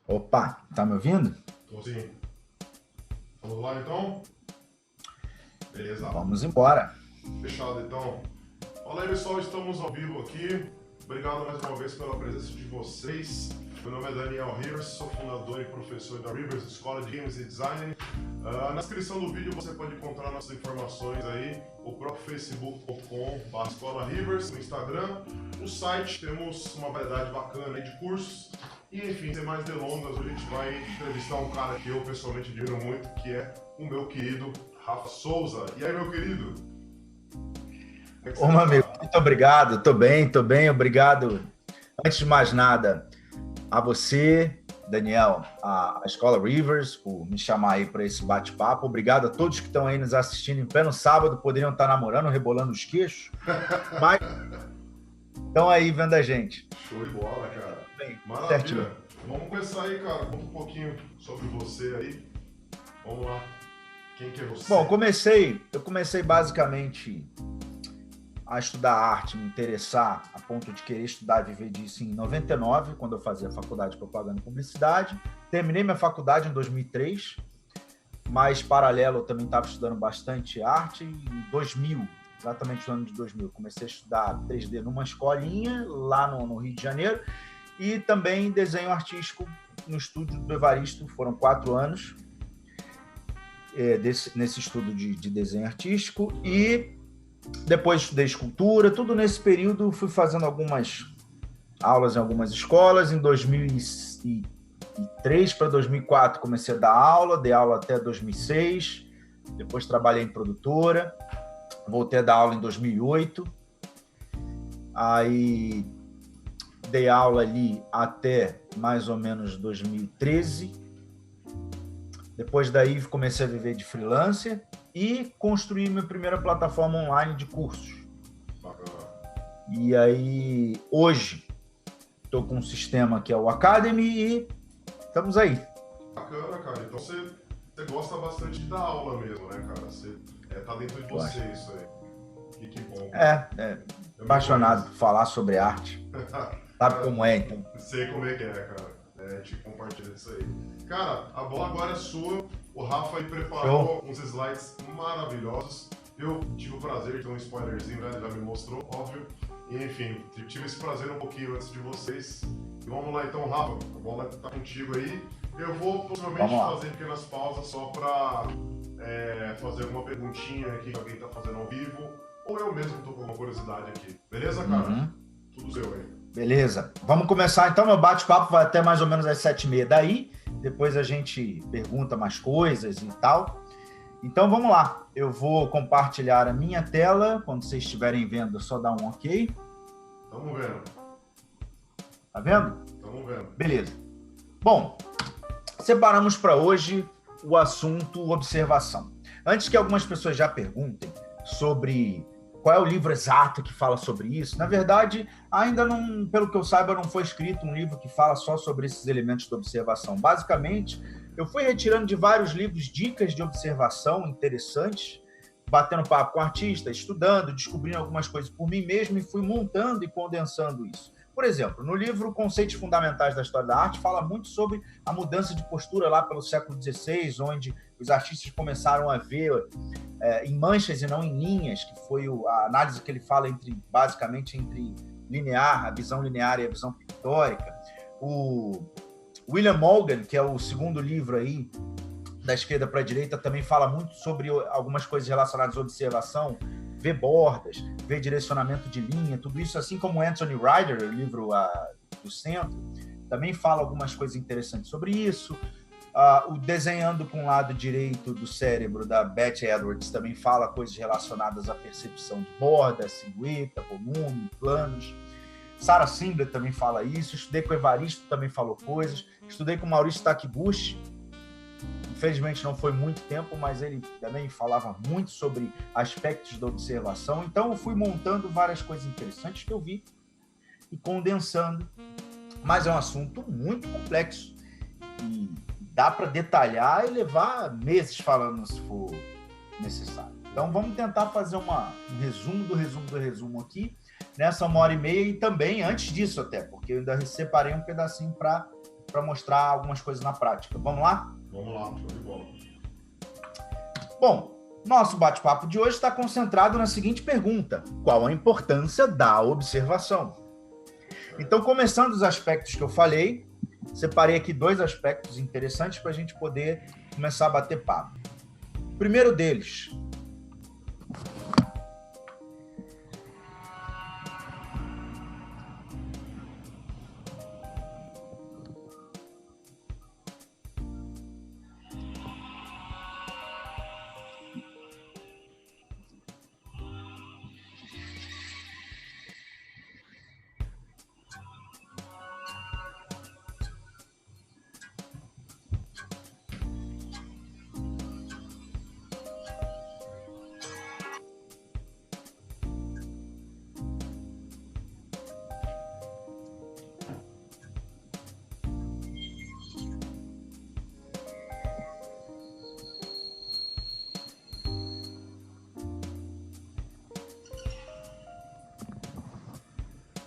Opa, tá me ouvindo? Tô sim. Vamos lá então? Beleza. Vamos embora. Fechado então. Fala aí pessoal, estamos ao vivo aqui. Obrigado mais uma vez pela presença de vocês. Meu nome é Daniel Rivers, sou fundador e professor da Rivers Escola de Games e Design. Na descrição do vídeo você pode encontrar nossas informações aí, o próprio facebook.com/escola Rivers, no Instagram. No site temos uma variedade bacana aí de cursos. E enfim, sem mais delongas, hoje a gente vai entrevistar um cara que eu pessoalmente admiro muito, que é o meu querido Rafa Souza. E aí, meu querido? Como é que Ô, você meu amigo, tá? muito obrigado. Tô bem, obrigado. Antes de mais nada, a você, Daniel, a Escola Rivers, por me chamar aí para esse bate-papo. Obrigado a todos que estão aí nos assistindo em pleno sábado, poderiam estar namorando, rebolando os queixos, mas estão aí vendo a gente. Show de bola, cara. Bem, certinho. Maravilha. Vamos começar aí, cara. Conta um pouquinho sobre você aí. Vamos lá. Quem que é você? Bom, eu comecei basicamente a estudar arte, me interessar a ponto de querer estudar e viver disso em 99, quando eu fazia faculdade de propaganda e publicidade. Terminei minha faculdade em 2003, mas paralelo eu também estava estudando bastante arte. Em 2000, exatamente no ano de 2000, comecei a estudar 3D numa escolinha lá no Rio de Janeiro e também desenho artístico no estúdio do Evaristo. Foram 4 anos nesse estudo de desenho artístico e depois estudei escultura. Tudo nesse período fui fazendo algumas aulas em algumas escolas. Em 2003 para 2004 comecei a dar aula, dei aula até 2006, depois trabalhei em produtora, voltei a dar aula em 2008, aí dei aula ali até mais ou menos 2013. Depois daí comecei a viver de freelancer e construí minha primeira plataforma online de cursos. Bacana. E aí, hoje, estou com um sistema que é o Academy e estamos aí. Bacana, cara. Então você gosta bastante de dar aula mesmo, né, cara? Você tá dentro de você isso aí. Que bom. Apaixonado por falar sobre arte. Sabe como é, então? Sei como é que é, cara. A gente compartilha isso aí. Cara, a bola agora é sua. O Rafa aí preparou uns slides maravilhosos. Eu tive o prazer de ter um spoilerzinho, né? Ele já me mostrou, óbvio. E enfim, tive esse prazer um pouquinho antes de vocês. E vamos lá então, Rafa. A bola tá contigo aí. Eu vou possivelmente fazer pequenas pausas só pra fazer alguma perguntinha aqui que alguém tá fazendo ao vivo. Ou eu mesmo tô com uma curiosidade aqui. Beleza, cara? Uhum. Tudo seu aí. Beleza. Vamos começar então. Meu bate-papo vai até mais ou menos às 7h30 daí. Depois a gente pergunta mais coisas e tal. Então vamos lá. Eu vou compartilhar a minha tela. Quando vocês estiverem vendo, só dá um ok. Tamo vendo. Tá vendo? Tamo vendo. Beleza. Bom, separamos para hoje o assunto observação. Antes que algumas pessoas já perguntem sobre qual é o livro exato que fala sobre isso, na verdade, ainda não, pelo que eu saiba, não foi escrito um livro que fala só sobre esses elementos de observação. Basicamente, eu fui retirando de vários livros dicas de observação interessantes, batendo papo com artistas, estudando, descobrindo algumas coisas por mim mesmo e fui montando e condensando isso. Por exemplo, no livro Conceitos Fundamentais da História da Arte, fala muito sobre a mudança de postura lá pelo século XVI, onde os artistas começaram a ver em manchas e não em linhas, que foi a análise que ele fala basicamente entre linear, a visão linear e a visão pictórica. O William Morgan, que é o segundo livro aí, da esquerda para a direita, também fala muito sobre algumas coisas relacionadas à observação, ver bordas, ver direcionamento de linha, tudo isso, assim como Anthony Ryder, o livro do Centro, também fala algumas coisas interessantes sobre isso. O Desenhando com o Lado Direito do Cérebro, da Beth Edwards, também fala coisas relacionadas à percepção de borda, silhueta, volume, planos. Sarah Simler também fala isso. Estudei com o Evaristo, também falou coisas. Estudei com o Maurício Takibuchi. Infelizmente não foi muito tempo, mas ele também falava muito sobre aspectos da observação. Então eu fui montando várias coisas interessantes que eu vi e condensando. Mas é um assunto muito complexo e dá para detalhar e levar meses falando se for necessário. Então vamos tentar fazer um resumo do resumo aqui nessa 1h30 e também antes disso até, porque eu ainda separei um pedacinho para para mostrar algumas coisas na prática. Vamos lá? Vamos lá, show de bola. Bom, nosso bate-papo de hoje está concentrado na seguinte pergunta: qual a importância da observação? Então, começando os aspectos que eu falei, separei aqui 2 aspectos interessantes para a gente poder começar a bater papo. O primeiro deles...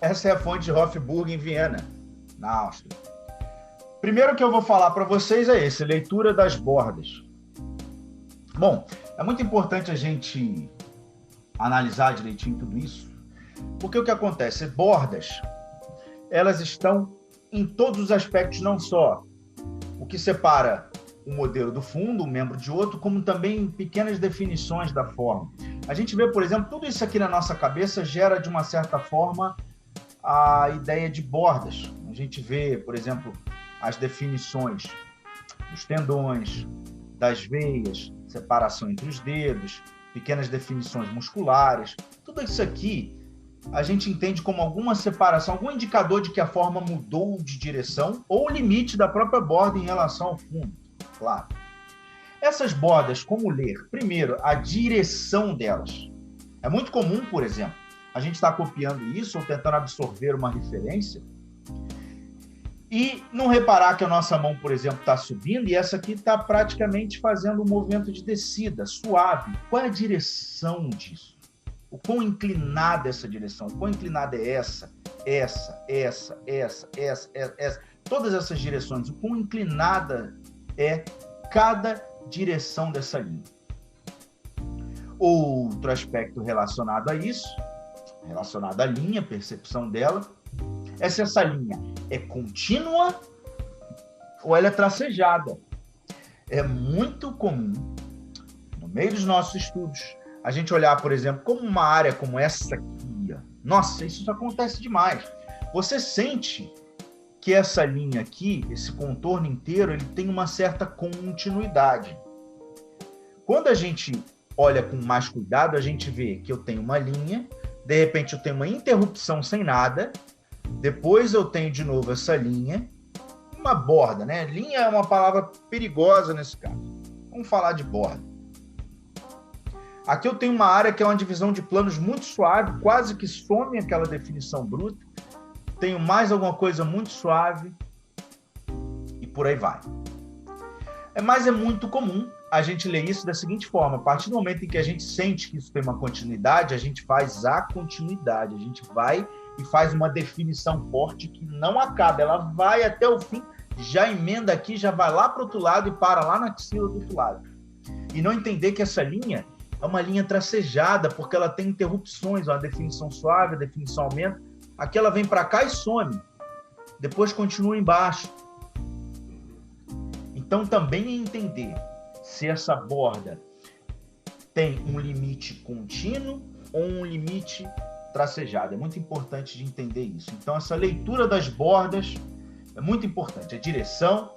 Essa é a fonte de Hofburg, em Viena, na Áustria. Primeiro que eu vou falar para vocês é esse, leitura das bordas. Bom, é muito importante a gente analisar direitinho tudo isso, porque o que acontece? Bordas, elas estão em todos os aspectos, não só o que separa o modelo do fundo, um membro de outro, como também pequenas definições da forma. A gente vê, por exemplo, tudo isso aqui na nossa cabeça gera, de uma certa forma, a ideia de bordas. A gente vê, por exemplo, as definições dos tendões, das veias, separação entre os dedos, pequenas definições musculares. Tudo isso aqui a gente entende como alguma separação, algum indicador de que a forma mudou de direção ou o limite da própria borda em relação ao fundo, claro. Essas bordas, como ler? Primeiro, a direção delas. É muito comum, por exemplo, a gente está copiando isso ou tentando absorver uma referência e não reparar que a nossa mão, por exemplo, está subindo e essa aqui está praticamente fazendo um movimento de descida, suave. Qual é a direção disso? O quão inclinada é essa direção? O quão inclinada é essa? Todas essas direções, o quão inclinada é cada direção dessa linha. Outro aspecto relacionado a isso, relacionado à linha, percepção dela, é se essa linha é contínua ou ela é tracejada. É muito comum, no meio dos nossos estudos, a gente olhar, por exemplo, como uma área como essa aqui. Nossa, isso acontece demais. Você sente que essa linha aqui, esse contorno inteiro, ele tem uma certa continuidade. Quando a gente olha com mais cuidado, a gente vê que eu tenho uma linha, de repente eu tenho uma interrupção sem nada, depois eu tenho de novo essa linha, uma borda, né? Linha é uma palavra perigosa nesse caso. Vamos falar de borda. Aqui eu tenho uma área que é uma divisão de planos muito suave, quase que some aquela definição bruta. Tenho mais alguma coisa muito suave e por aí vai. Mas é muito comum a gente ler isso da seguinte forma: a partir do momento em que a gente sente que isso tem uma continuidade, a gente faz a continuidade, a gente vai e faz uma definição forte que não acaba, ela vai até o fim, já emenda aqui, já vai lá para o outro lado e para lá na axila do outro lado. E não entender que essa linha é uma linha tracejada, porque ela tem interrupções, uma definição suave, a definição aumenta, aqui ela vem para cá e some, depois continua embaixo. Então também é entender se essa borda tem um limite contínuo ou um limite tracejado. É muito importante de entender isso. Então essa leitura das bordas é muito importante. A direção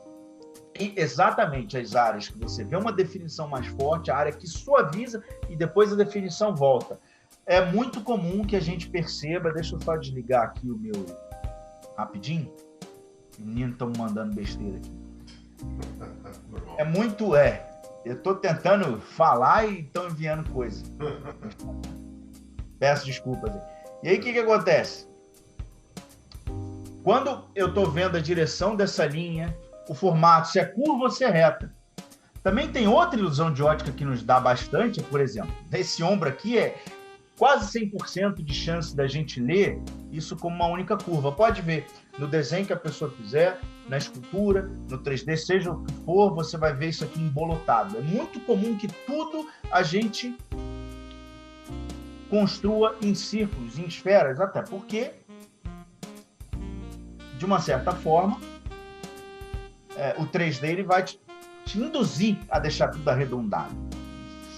e exatamente as áreas que você vê uma definição mais forte, a área que suaviza e depois a definição volta. É muito comum que a gente perceba, deixa eu só desligar aqui o meu rapidinho, os meninos estão mandando besteira aqui. É muito, eu estou tentando falar e estão enviando coisa. Peço desculpas. E aí o que acontece? Quando eu estou vendo a direção dessa linha, o formato, se é curva ou se é reta. Também tem outra ilusão de ótica que nos dá bastante, por exemplo, esse ombro aqui quase 100% de chance da gente ler isso como uma única curva. Pode ver no desenho que a pessoa fizer, na escultura, no 3D, seja o que for, você vai ver isso aqui embolotado. É muito comum que tudo a gente construa em círculos, em esferas, até porque, de uma certa forma, o 3D ele vai te induzir a deixar tudo arredondado.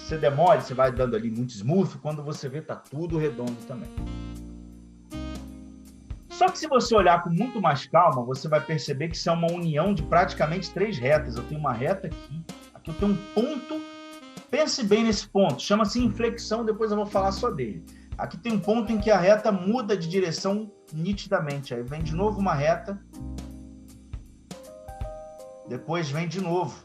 Você demole, você vai dando ali muito smooth, quando você vê, tá tudo redondo também. Só que se você olhar com muito mais calma, você vai perceber que isso é uma união de praticamente 3 retas. Eu tenho uma reta aqui eu tenho um ponto. Pense bem nesse ponto, chama-se inflexão, depois eu vou falar só dele. Aqui tem um ponto em que a reta muda de direção nitidamente. Aí vem de novo uma reta, depois vem de novo.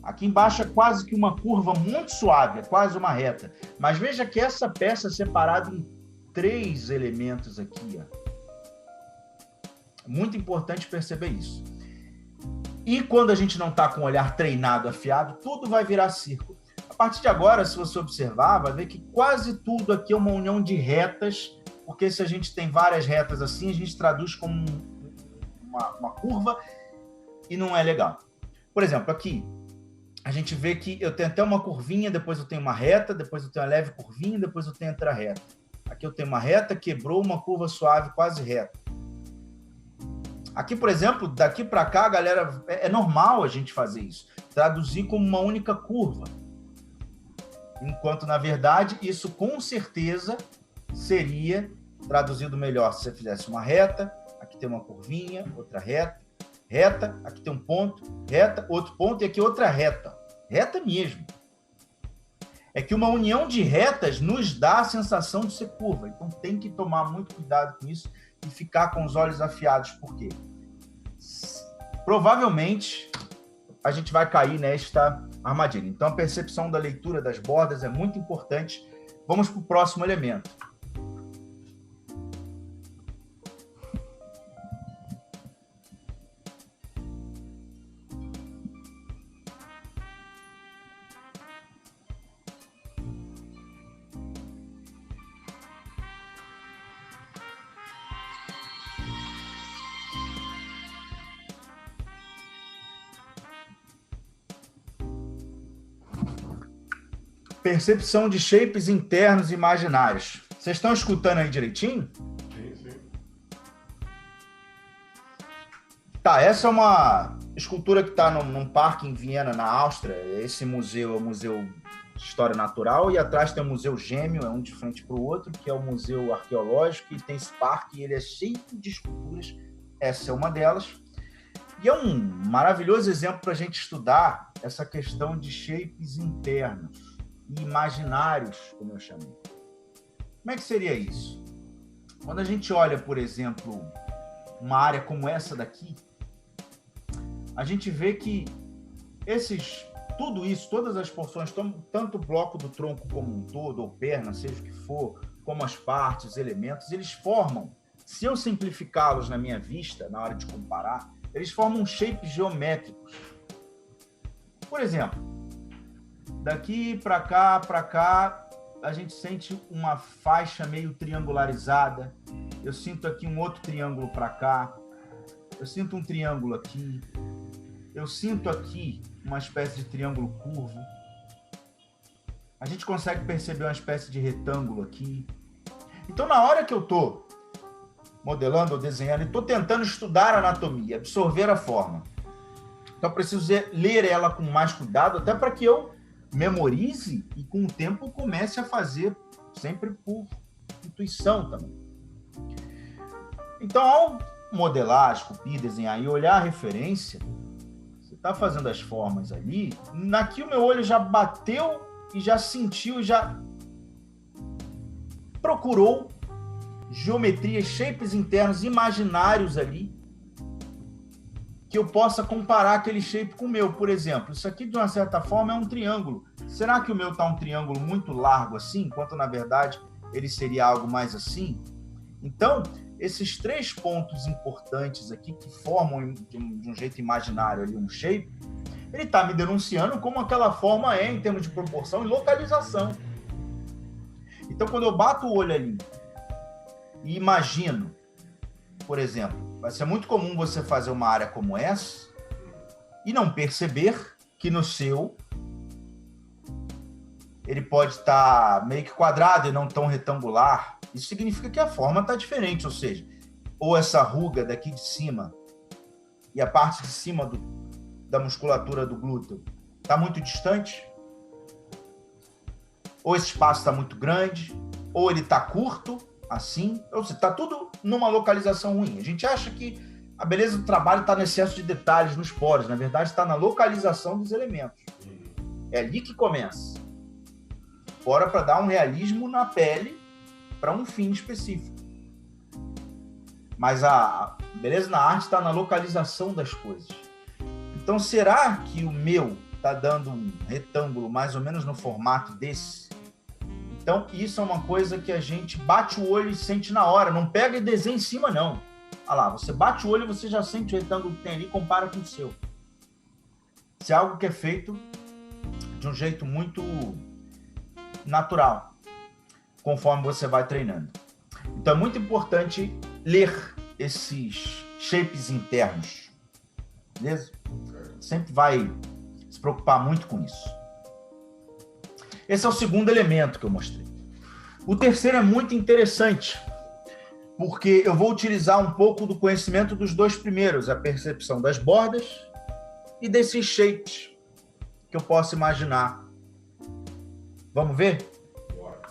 Aqui embaixo é quase que uma curva muito suave, é quase uma reta. Mas veja que essa peça é separada em 3 elementos aqui. Muito importante perceber isso. E quando a gente não está com o olhar treinado, afiado, tudo vai virar círculo. A partir de agora, se você observar, vai ver que quase tudo aqui é uma união de retas, porque se a gente tem várias retas assim, a gente traduz como uma curva e não é legal. Por exemplo, aqui, a gente vê que eu tenho até uma curvinha, depois eu tenho uma reta, depois eu tenho uma leve curvinha, depois eu tenho outra reta. Aqui eu tenho uma reta, quebrou uma curva suave, quase reta. Aqui, por exemplo, daqui para cá, galera, é normal a gente fazer isso. Traduzir como uma única curva. Enquanto, na verdade, isso com certeza seria traduzido melhor se você fizesse uma reta, aqui tem uma curvinha, outra reta, reta, aqui tem um ponto, reta, outro ponto e aqui outra reta. Reta mesmo. É que uma união de retas nos dá a sensação de ser curva. Então tem que tomar muito cuidado com isso e ficar com os olhos afiados. Por quê? Provavelmente a gente vai cair nesta armadilha. Então a percepção da leitura das bordas é muito importante. Vamos para o próximo elemento. Percepção de shapes internos e imaginários. Vocês estão escutando aí direitinho? Sim. Tá, essa é uma escultura que está num parque em Viena, na Áustria. Esse museu é o Museu de História Natural e atrás tem o Museu Gêmeo, é um de frente para o outro, que é o Museu Arqueológico, e tem esse parque e ele é cheio de esculturas. Essa é uma delas. E é um maravilhoso exemplo para a gente estudar essa questão de shapes internos e imaginários, como eu chamei. Como é que seria isso? Quando a gente olha, por exemplo, uma área como essa daqui, a gente vê que tudo isso, todas as porções, tanto o bloco do tronco como um todo, ou perna, seja o que for, como as partes, os elementos, eles formam, se eu simplificá-los na minha vista, na hora de comparar, eles formam shapes geométricos. Por exemplo, daqui para cá, a gente sente uma faixa meio triangularizada. Eu sinto aqui um outro triângulo para cá. Eu sinto um triângulo aqui. Eu sinto aqui uma espécie de triângulo curvo. A gente consegue perceber uma espécie de retângulo aqui. Então, na hora que eu estou modelando ou desenhando, e estou tentando estudar a anatomia, absorver a forma, então eu preciso ler ela com mais cuidado, até para que eu memorize e com o tempo comece a fazer sempre por intuição também. Então, ao modelar, esculpir, desenhar e olhar a referência, você está fazendo as formas ali, aqui o meu olho já bateu e já sentiu, já procurou geometrias, shapes internos imaginários ali, que eu possa comparar aquele shape com o meu. Por exemplo, isso aqui de uma certa forma é um triângulo. Será que o meu está um triângulo muito largo assim, enquanto na verdade ele seria algo mais assim? Então, esses 3 pontos importantes aqui que formam de um jeito imaginário ali um shape, ele está me denunciando como aquela forma é em termos de proporção e localização. Então, quando eu bato o olho ali e imagino, por exemplo, vai ser muito comum você fazer uma área como essa e não perceber que no seu ele pode estar meio que quadrado e não tão retangular. Isso significa que a forma está diferente, ou seja, ou essa ruga daqui de cima e a parte de cima da musculatura do glúteo está muito distante, ou esse espaço está muito grande, ou ele está curto, assim, ou seja, está tudo numa localização ruim. A gente acha que a beleza do trabalho está no excesso de detalhes nos poros, na verdade está na localização dos elementos. É ali que começa. Fora para dar um realismo na pele para um fim específico. Mas a beleza na arte está na localização das coisas. Então, será que o meu está dando um retângulo mais ou menos no formato desse? Então, isso é uma coisa que a gente bate o olho e sente na hora. Não pega e desenha em cima, não. Olha lá, você bate o olho e você já sente o retângulo que tem ali e compara com o seu. Isso é algo que é feito de um jeito muito natural, conforme você vai treinando. Então é muito importante ler esses shapes internos, beleza? Sempre vai se preocupar muito com isso. Esse é o segundo elemento que eu mostrei. O terceiro é muito interessante, porque eu vou utilizar um pouco do conhecimento dos dois primeiros, a percepção das bordas e desses shapes que eu posso imaginar. Vamos ver? Bora.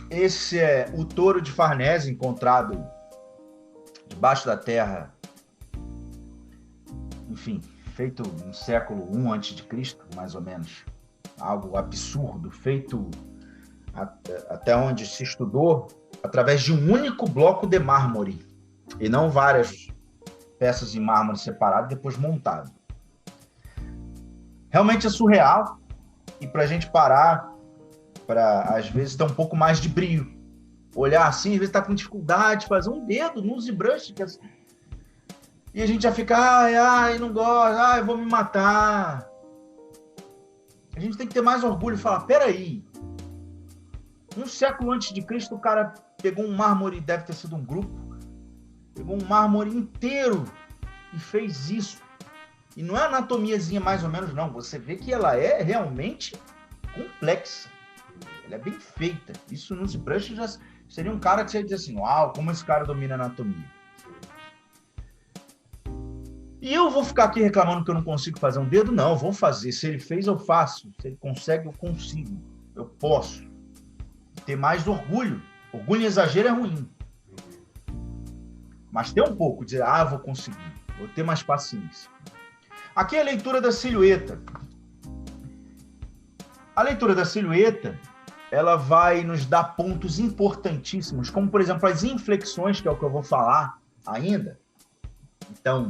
Esse é o touro de Farnese encontrado debaixo da terra, enfim, feito no século I a.C., mais ou menos. Algo absurdo, feito até onde se estudou através de um único bloco de mármore e não várias peças de mármore separadas depois montado. Realmente é surreal e para a gente parar, para às vezes ter um pouco mais de brilho, olhar assim, às vezes está com dificuldade de fazer um dedo no ZBrush, que é assim, e a gente já fica, ai, não gosto, ai, vou me matar. A gente tem que ter mais orgulho e falar, peraí, um século antes de Cristo o cara pegou um mármore, deve ter sido um grupo, pegou um mármore inteiro e fez isso. E não é anatomiazinha mais ou menos, não. Você vê que ela é realmente complexa. Ela é bem feita. Isso no ZBrush já seria um cara que você ia dizer assim, uau, como esse cara domina a anatomia. E eu vou ficar aqui reclamando que eu não consigo fazer um dedo? Não, eu vou fazer. Se ele fez, eu faço. Se ele consegue, eu consigo. Eu posso. Ter mais orgulho. Orgulho em exagero é ruim. Mas ter um pouco, dizer, eu vou conseguir. Vou ter mais paciência. Aqui é a leitura da silhueta. A leitura da silhueta, ela vai nos dar pontos importantíssimos, como, por exemplo, as inflexões, que é o que eu vou falar ainda. Então,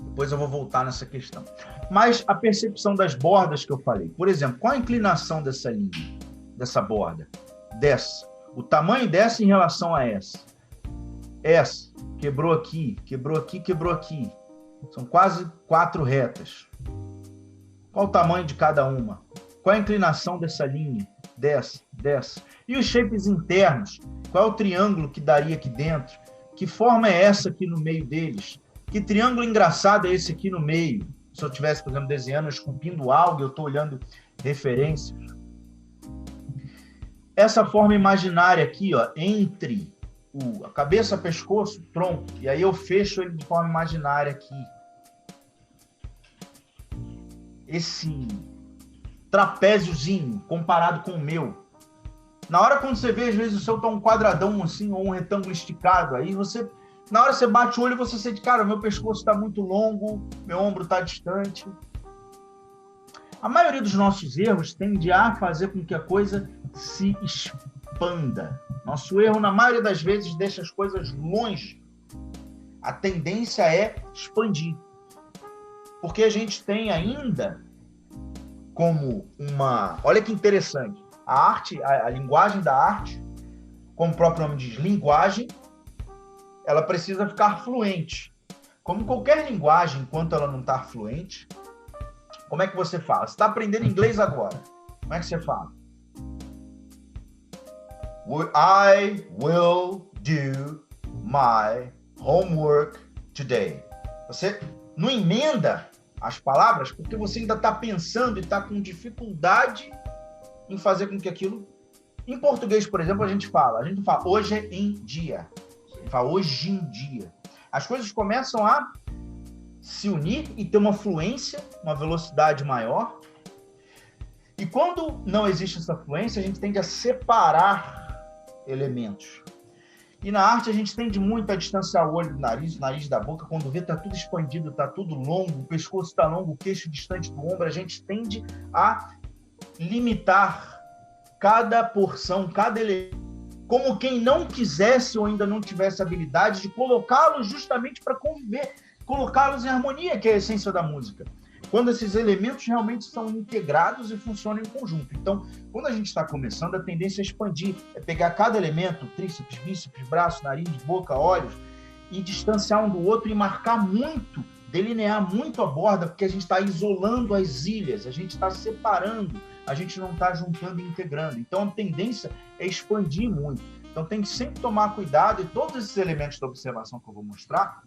depois eu vou voltar nessa questão. Mas a percepção das bordas que eu falei. Por exemplo, qual a inclinação dessa linha, dessa borda? Dessa. O tamanho dessa em relação a essa. Essa. Quebrou aqui, quebrou aqui, quebrou aqui. São quase 4 retas. Qual o tamanho de cada uma? Qual a inclinação dessa linha? Dessa, dessa. E os shapes internos? Qual é o triângulo que daria aqui dentro? Que forma é essa aqui no meio deles? Que triângulo engraçado é esse aqui no meio? Se eu estivesse, por exemplo, desenhando, esculpindo algo, eu estou olhando referências. Essa forma imaginária aqui, ó, entre a cabeça, pescoço, tronco, e aí eu fecho ele de forma imaginária aqui. Esse trapéziozinho comparado com o meu. Na hora quando você vê, às vezes o seu tá um quadradão assim, ou um retângulo esticado, aí você, na hora você bate o olho e você sente, cara, meu pescoço está muito longo, meu ombro está distante. A maioria dos nossos erros tende a fazer com que a coisa se expanda. Nosso erro, na maioria das vezes, deixa as coisas longe. A tendência é expandir. Porque a gente tem ainda como uma... Olha que interessante. A arte, a linguagem da arte, como o próprio nome diz, linguagem, ela precisa ficar fluente. Como qualquer linguagem, enquanto ela não está fluente, como é que você fala? Você está aprendendo inglês agora. Como é que você fala? I will do my homework today. Você não emenda as palavras porque você ainda está pensando e está com dificuldade em fazer com que aquilo... Em português, por exemplo, a gente fala hoje em dia. A gente fala hoje em dia. As coisas começam a se unir e ter uma fluência, uma velocidade maior. E quando não existe essa fluência, a gente tende a separar elementos. E na arte a gente tende muito a distanciar o olho do nariz, o nariz da boca, quando vê está tudo expandido, está tudo longo, o pescoço está longo, o queixo distante do ombro, a gente tende a limitar cada porção, cada elemento, como quem não quisesse ou ainda não tivesse habilidade de colocá-los justamente para conviver, colocá-los em harmonia, que é a essência da música. Quando esses elementos realmente são integrados e funcionam em conjunto. Então, quando a gente está começando, a tendência é expandir, é pegar cada elemento, tríceps, bíceps, braço, nariz, boca, olhos, e distanciar um do outro e marcar muito, delinear muito a borda, porque a gente está isolando as ilhas, a gente está separando, a gente não está juntando e integrando. Então, a tendência é expandir muito. Então, tem que sempre tomar cuidado, e todos esses elementos da observação que eu vou mostrar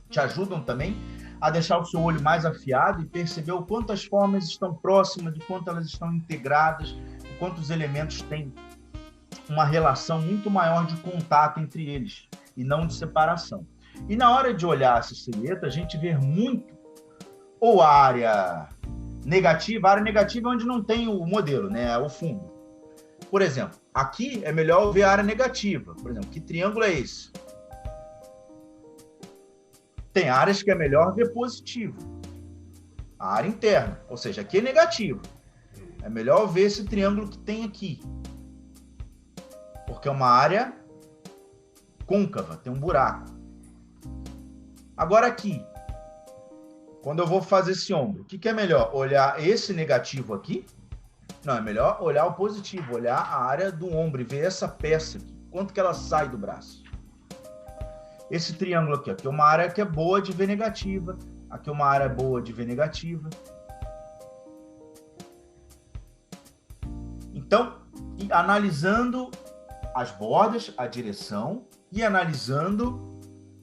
te ajudam também a deixar o seu olho mais afiado e perceber o quanto as formas estão próximas, de quanto elas estão integradas, o quanto os elementos têm uma relação muito maior de contato entre eles e não de separação. E na hora de olhar essa silhueta, a gente vê muito ou a área negativa é onde não tem o modelo, né, o fundo. Por exemplo, aqui é melhor ver a área negativa. Por exemplo, que triângulo é esse? Tem áreas que é melhor ver positivo. A área interna, ou seja, aqui é negativo. É melhor ver esse triângulo que tem aqui. Porque é uma área côncava, tem um buraco. Agora aqui, quando eu vou fazer esse ombro, o que é melhor? Olhar esse negativo aqui? Não, é melhor olhar o positivo, olhar a área do ombro e ver essa peça aqui. Quanto que ela sai do braço? Esse triângulo aqui, aqui é uma área que é boa de ver negativa, aqui é uma área boa de ver negativa. Então, analisando as bordas, a direção e analisando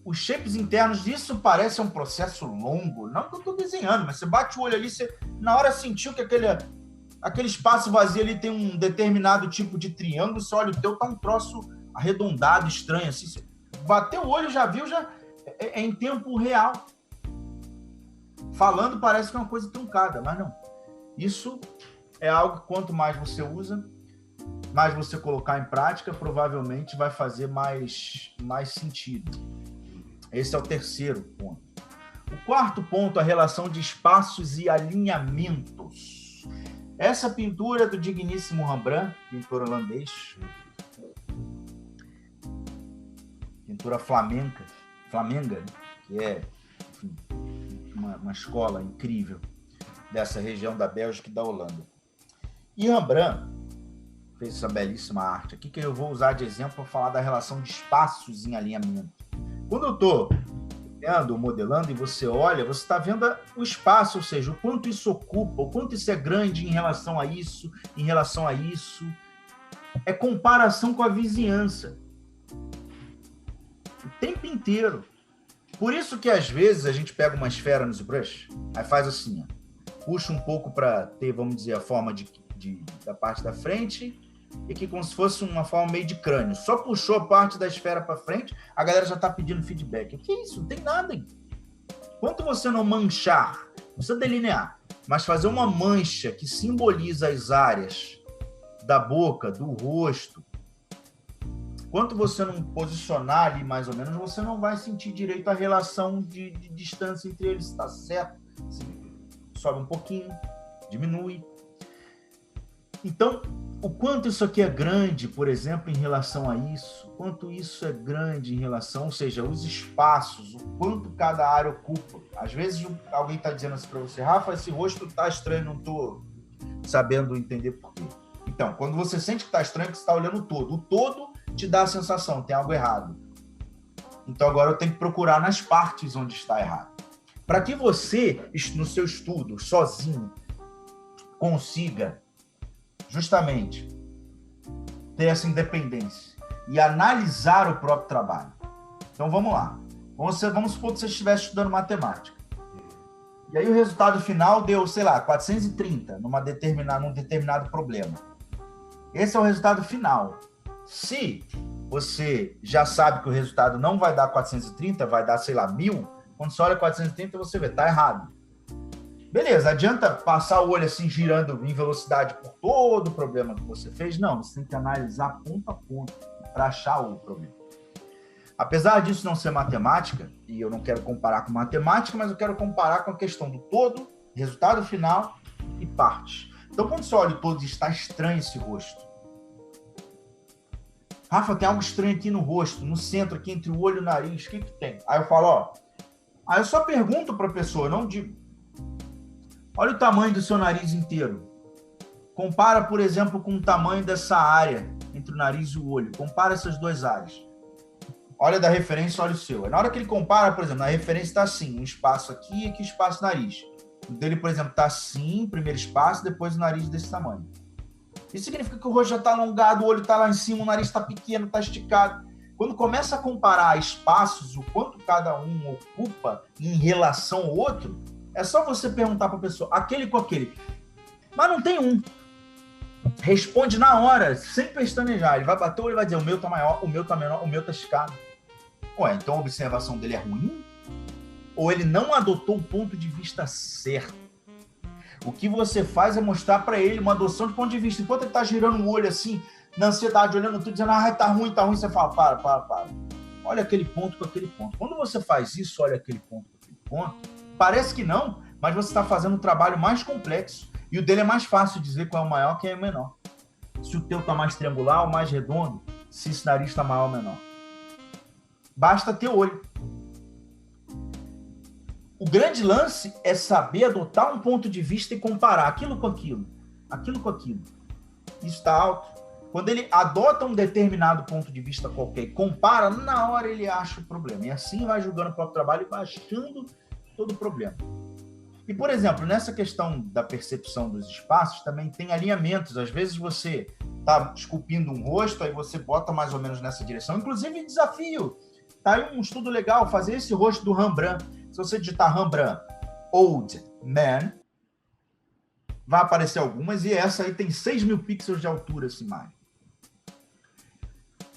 os shapes internos, isso parece um processo longo, não que eu estou desenhando, mas você bate o olho ali, você na hora sentiu que aquele espaço vazio ali tem um determinado tipo de triângulo, você olha o teu, tá um troço arredondado, estranho, assim, você bateu o olho, já viu, já é em tempo real. Falando parece que é uma coisa truncada, mas não. Isso é algo que quanto mais você usa, mais você colocar em prática, provavelmente vai fazer mais sentido. Esse é o terceiro ponto. O quarto ponto, a relação de espaços e alinhamentos. Essa pintura é do digníssimo Rembrandt, pintor holandês, pintura flamenga, que é, enfim, uma escola incrível dessa região da Bélgica e da Holanda. E Rembrandt fez essa belíssima arte aqui, que eu vou usar de exemplo para falar da relação de espaços em alinhamento. Quando eu estou vendo, modelando, e você olha, você está vendo o espaço, ou seja, o quanto isso ocupa, o quanto isso é grande em relação a isso, em relação a isso. É comparação com a vizinhança. O tempo inteiro. Por isso que, às vezes, a gente pega uma esfera nos brush, aí faz assim, ó, puxa um pouco para ter, vamos dizer, a forma da parte da frente, e que como se fosse uma forma meio de crânio. Só puxou a parte da esfera para frente, a galera já está pedindo feedback. O que é isso? Não tem nada aí. Enquanto você não manchar, não precisa delinear, mas fazer uma mancha que simboliza as áreas da boca, do rosto, enquanto você não posicionar ali mais ou menos, você não vai sentir direito a relação de distância entre eles. Está certo? Sobe um pouquinho, diminui. Então, o quanto isso aqui é grande, por exemplo, em relação a isso, quanto isso é grande em relação, ou seja, os espaços, o quanto cada área ocupa. Às vezes alguém está dizendo assim para você, Rafa, esse rosto está estranho, não estou sabendo entender por quê. Então, quando você sente que está estranho, você está olhando o todo. O todo te dá a sensação, tem algo errado. Então, agora eu tenho que procurar nas partes onde está errado. Para que você, no seu estudo, sozinho, consiga justamente ter essa independência e analisar o próprio trabalho. Então, vamos lá. Vamos supor que você estivesse estudando matemática. E aí o resultado final deu, sei lá, 430 num determinado problema. Esse é o resultado final. Se você já sabe que o resultado não vai dar 430, vai dar, sei lá, 1000, quando você olha 430, você vê, tá errado. Beleza, adianta passar o olho assim, girando em velocidade por todo o problema que você fez? Não, você tem que analisar ponto a ponto para achar o problema. Apesar disso não ser matemática, e eu não quero comparar com matemática, mas eu quero comparar com a questão do todo, resultado final e partes. Então, quando você olha o todo, está estranho esse rosto. Rafa, tem algo estranho aqui no rosto, no centro, aqui entre o olho e o nariz, o que tem? Aí eu falo, aí eu só pergunto para a pessoa, não digo, olha o tamanho do seu nariz inteiro. Compara, por exemplo, com o tamanho dessa área entre o nariz e o olho. Compara essas duas áreas. Olha da referência, olha o seu. Na hora que ele compara, por exemplo, na referência está assim, um espaço aqui e aqui espaço nariz. O dele, por exemplo, está assim, primeiro espaço, depois o nariz desse tamanho. Isso significa que o rosto já está alongado, o olho está lá em cima, o nariz está pequeno, está esticado. Quando começa a comparar espaços, o quanto cada um ocupa em relação ao outro, é só você perguntar para a pessoa, aquele com aquele. Mas não tem um. Responde na hora, sem pestanejar. Ele vai bater o olho e vai dizer, o meu tá maior, o meu tá menor, o meu tá esticado. Ué, então a observação dele é ruim? Ou ele não adotou o ponto de vista certo? O que você faz é mostrar para ele uma adoção de ponto de vista. Enquanto ele tá girando o olho assim, na ansiedade, olhando tudo, dizendo, tá ruim, você fala, para. Olha aquele ponto com aquele ponto. Quando você faz isso, olha aquele ponto com aquele ponto, parece que não, mas você está fazendo um trabalho mais complexo. E o dele é mais fácil de dizer qual é o maior, quem é o menor. Se o teu está mais triangular ou mais redondo, se esse nariz está maior ou menor. Basta ter olho. O grande lance é saber adotar um ponto de vista e comparar aquilo com aquilo. Aquilo com aquilo. Isso está alto. Quando ele adota um determinado ponto de vista qualquer e compara, na hora ele acha o problema. E assim vai julgando o próprio trabalho e vai achando todo o problema. E, por exemplo, nessa questão da percepção dos espaços, também tem alinhamentos. Às vezes você está esculpindo um rosto, aí você bota mais ou menos nessa direção. Inclusive, desafio. Tá aí um estudo legal, fazer esse rosto do Rembrandt. Se você digitar Rembrandt Old Man, vai aparecer algumas, e essa aí tem 6.000 pixels de altura, essa imagem.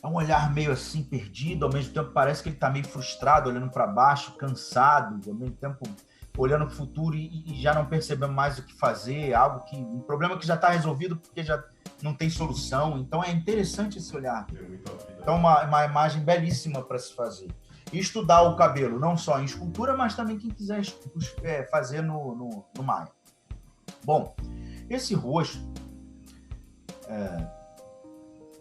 É um olhar meio assim, perdido, ao mesmo tempo parece que ele está meio frustrado, olhando para baixo, cansado, ao mesmo tempo olhando para o futuro e já não percebendo mais o que fazer, um problema que já está resolvido porque já não tem solução. Então é interessante esse olhar. Então uma imagem belíssima para se fazer. E estudar o cabelo, não só em escultura, mas também quem quiser fazer no Maya. Bom, esse rosto,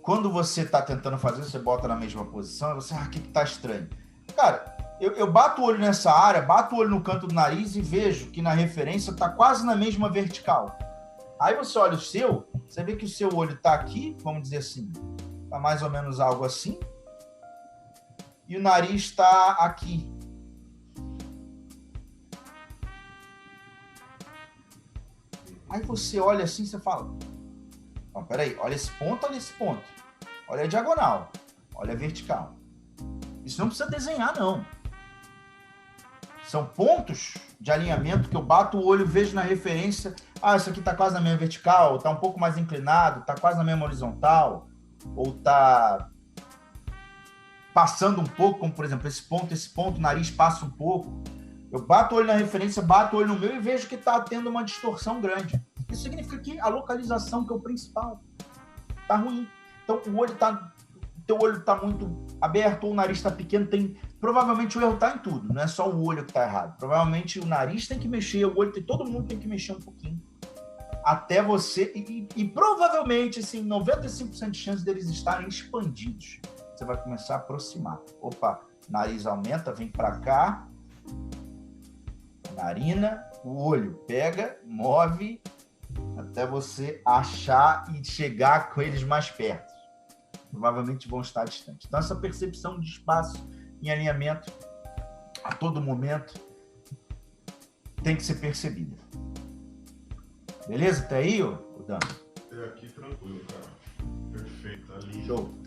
quando você está tentando fazer, você bota na mesma posição e você, o que está estranho? Cara, eu bato o olho nessa área, bato o olho no canto do nariz e vejo que na referência está quase na mesma vertical. Aí você olha o seu, você vê que o seu olho está aqui, vamos dizer assim, está mais ou menos algo assim, e o nariz está aqui. Aí você olha assim, você fala, não, peraí, olha esse ponto, olha a diagonal, olha a vertical. Isso não precisa desenhar, não. São pontos de alinhamento que eu bato o olho, vejo na referência, isso aqui está quase na mesma vertical, está um pouco mais inclinado, está quase na mesma horizontal, ou está passando um pouco, como por exemplo, esse ponto, o nariz passa um pouco. Eu bato o olho na referência, bato o olho no meu e vejo que está tendo uma distorção grande. Isso significa que a localização, que é o principal, está ruim. Então, teu olho está muito aberto, ou o nariz está pequeno, provavelmente o erro está em tudo, não é só o olho que está errado. Provavelmente o nariz tem que mexer, o olho todo mundo tem que mexer um pouquinho. Até você, e provavelmente, assim, 95% de chance deles estarem expandidos. Você vai começar a aproximar. Opa, nariz aumenta, vem para cá, narina, o olho pega, move, até você achar e chegar com eles mais perto. Provavelmente vão estar distantes. Então, essa percepção de espaço em alinhamento a todo momento tem que ser percebida. Beleza? Tá aí, Dan? É aqui tranquilo, cara. Perfeito. Ali. Show.